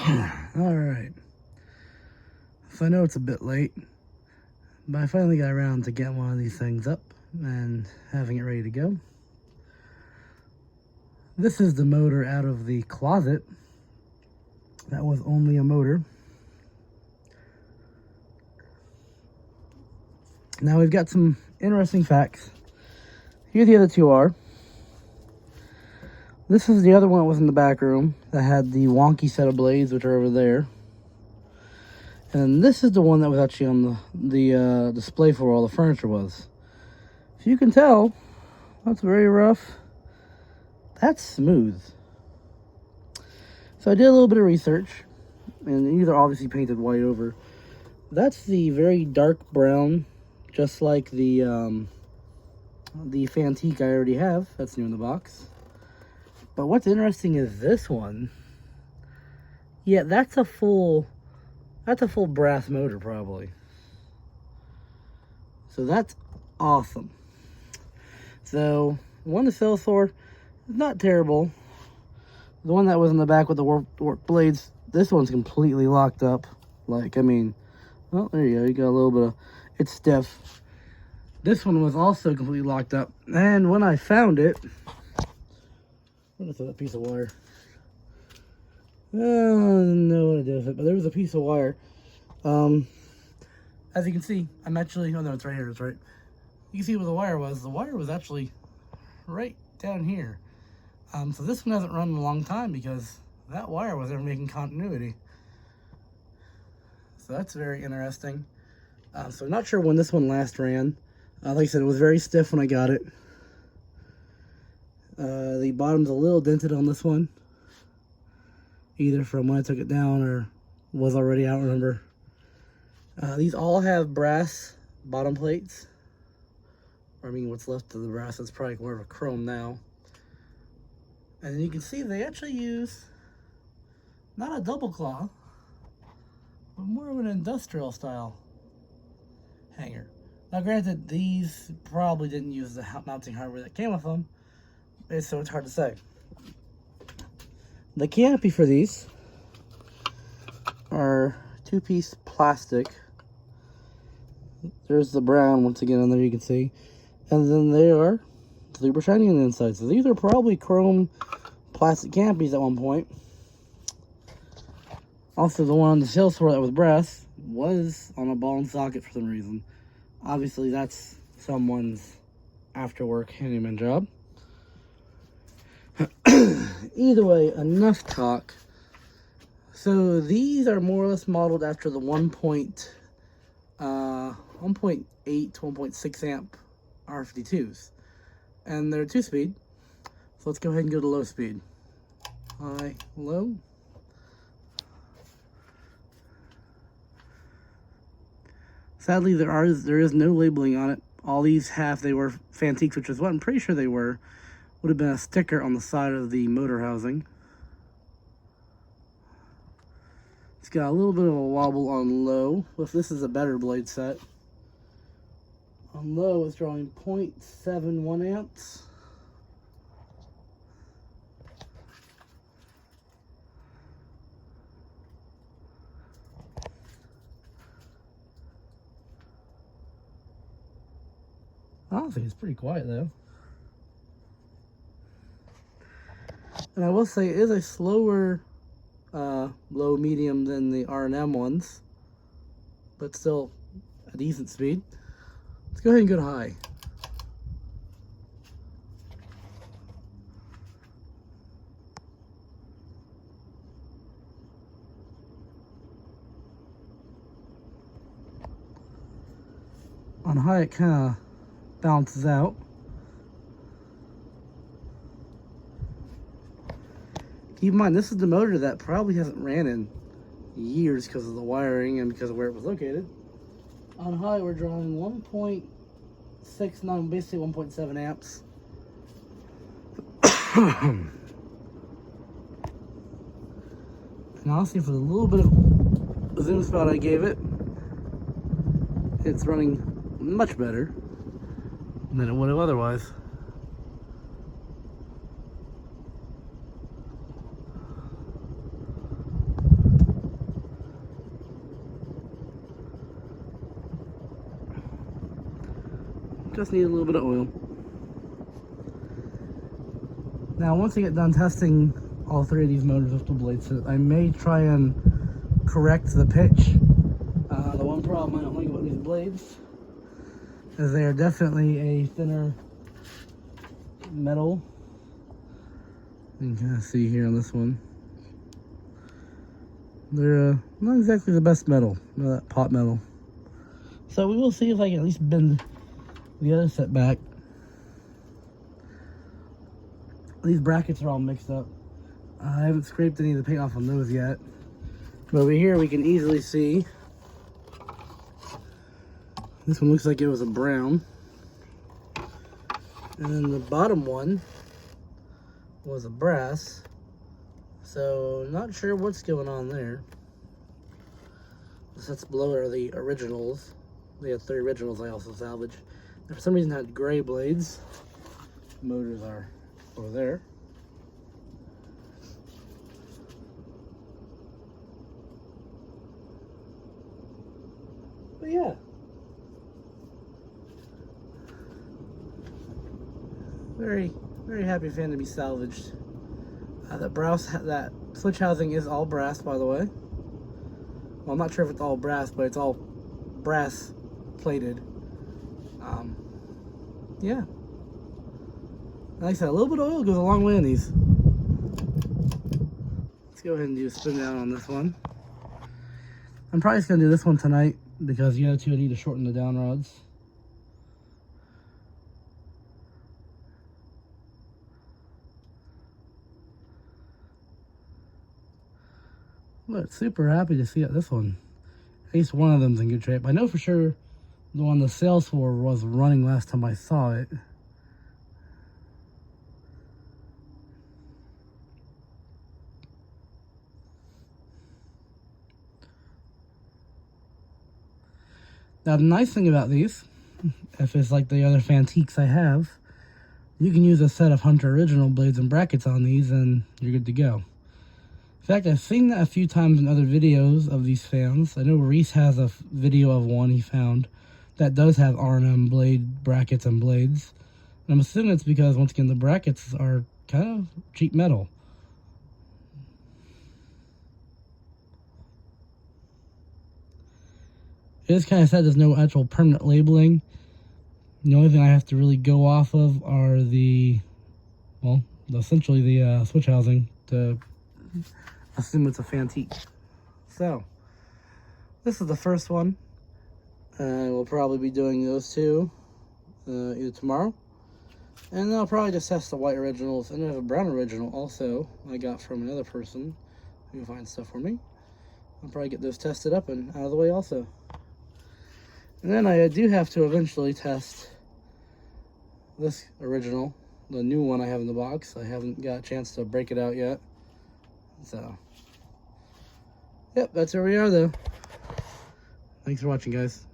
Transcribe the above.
Alright. So I know it's a bit late, but I finally got around to getting one of these things up and having it ready to go. This is the motor out of the closet. That was only a motor. Now we've got some interesting facts. Here the other two are. This is the other one that was in the back room that had the wonky set of blades, which are over there. And then this is the one that was actually on the display for where all the furniture was. If you can tell, that's very rough. That's smooth. So I did a little bit of research, and these are obviously painted white over. That's the very dark brown, just like the Fantique I already have. That's new in the box. But what's interesting is this one. Yeah, that's a full brass motor probably. So that's awesome. So the one to sell for is not terrible. The one that was in the back with the warp blades, this one's completely locked up. Like, I mean, well, there you go. You got a little bit of, it's stiff. This one was also completely locked up. And when I found it, I'm gonna throw that piece of wire. I don't know what I did with it, but there was a piece of wire. As you can see, I'm actually, oh no, it's right here, it's right. You can see where the wire was. The wire was actually right down here. So this one hasn't run in a long time because that wire was there making continuity. So that's very interesting. So I'm not sure when this one last ran. Like I said, it was very stiff when I got it. The bottom's a little dented on this one, either from when I took it down or was already, I don't remember. These all have brass bottom plates. Or I mean, what's left of the brass is probably more of a chrome now. And then you can see they actually use not a double claw, but more of an industrial style hanger. Now granted, these probably didn't use the mounting hardware that came with them, so it's hard to say. The canopy for these are two-piece plastic. There's the brown once again on there, you can see. And then they are super shiny on the inside. So these are probably chrome plastic canopies at one point. Also, the one on the sales floor that was brass was on a ball and socket for some reason. Obviously, that's someone's after-work handyman job. Either way, enough talk. So these are more or less modeled after the 1.8 to 1.6 amp R52s. And they're 2-speed. So let's go ahead and go to low speed. High, low. Sadly, there is no labeling on it. All these they were Fantiques, which is what I'm pretty sure they were. Would have been a sticker on the side of the motor housing. It's got a little bit of a wobble on low. If this is a better blade set. On low, it's drawing 0.71 amps. Honestly, it's pretty quiet though. And I will say it is a slower low medium than the R&M ones, but still a decent speed. Let's go ahead and go to high. On high, it kind of balances out. Keep in mind, this is the motor that probably hasn't ran in years because of the wiring and because of where it was located. On high, we're drawing 1.69, basically 1.7 amps. And honestly, for the little bit of zoom spot I gave it, it's running much better than it would have otherwise. Just need a little bit of oil. Now, once I get done testing all three of these motors with the blades, I may try and correct the pitch. The one problem I don't like about these blades is they are definitely a thinner metal. You can kind of see here on this one. They're not exactly the best metal, that pot metal. So we will see if I can at least bend the other set back. These brackets are all mixed up. I haven't scraped any of the paint off on those yet. But over here we can easily see. This one looks like it was a brown. And then the bottom one was a brass. So not sure what's going on there. The sets below are the originals. They had 3 originals I also salvaged. They for some reason had gray blades. Motors are over there. But yeah. Very, very happy fan to be salvaged. That switch housing is all brass, by the way. Well, I'm not sure if it's all brass, but it's all brass plated. Yeah. Like I said, a little bit of oil goes a long way in these. Let's go ahead and do a spin down on this one. I'm probably just going to do this one tonight because the other two I need to shorten the down rods. But super happy to see that this one, at least one of them's in good shape. I know for sure the one the sales for was running last time I saw it. Now the nice thing about these, if it's like the other Fantiques I have, you can use a set of Hunter original blades and brackets on these and you're good to go. In fact, I've seen that a few times in other videos of these fans. I know Reese has a video of one he found that does have R&M blade brackets and blades. And I'm assuming it's because, once again, the brackets are kind of cheap metal. It is kind of sad there's no actual permanent labeling. The only thing I have to really go off of are essentially the switch housing to assume it's a Fantique. So, this is the first one. We'll probably be doing those two either tomorrow. And then I'll probably just test the white originals. And I have a brown original also I got from another person who finds stuff for me. I'll probably get those tested up and out of the way also. And then I do have to eventually test this original, the new one I have in the box. I haven't got a chance to break it out yet. So, yep, that's where we are though. Thanks for watching, guys.